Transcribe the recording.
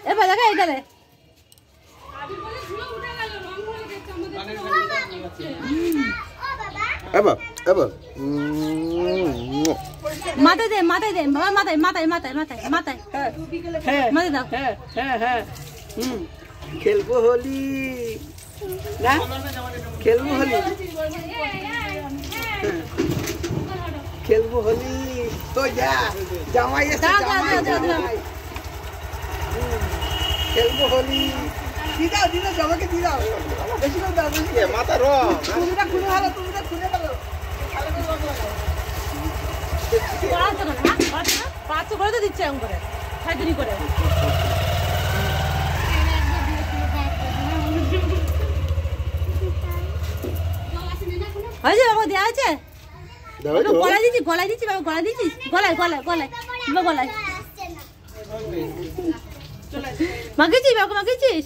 এবার দেখা এই গেলে মাথায় দে মাথায় দে বাবা মাথায় মাথায় মাথায় মাথায় মাথায় মাথায় দাও হ্যাঁ খেলবো হোলি না খেলবো হোলি খেলবো হোলি তো যা জামাই এসে খেলবো হোলি দিদাও জামাকে দিদাও বেশি করে দাও বেশি মাথা র তুমিটা খুলে ভালো তুমিটা খুলে ভালো পাঁচশো করে তো দিচ্ছে এমন করে সাইডুরি করে হয়েছে বাবা দেওয়া আছে গলায় দিচ্ছি বাবা গলায় দিচ্ছিস গলায় মাখিয়েছিস বাবা মাখিয়েছিস